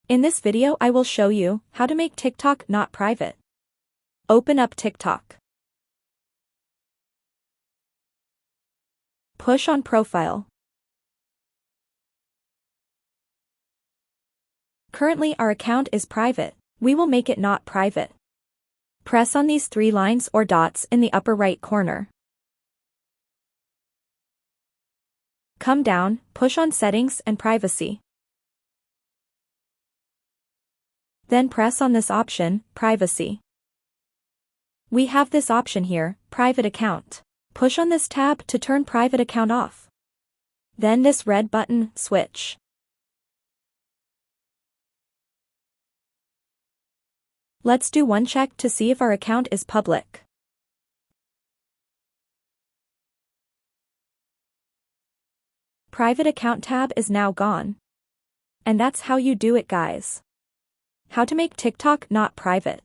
In this video I will show you how to make TikTok not private. Open up TikTok. Push on profile. Currently our account is private. We will make it not private. Press on these three lines or dots in the upper right corner. Come down, push on Settings and Privacy. Then press on this option, Privacy. We have this option here, Private Account. Push on this tab to turn private account off. Then this red button, Switch. Let's do one check to see if our account is public. Private account tab is now gone. And that's how you do it, guys. How to make TikTok not private.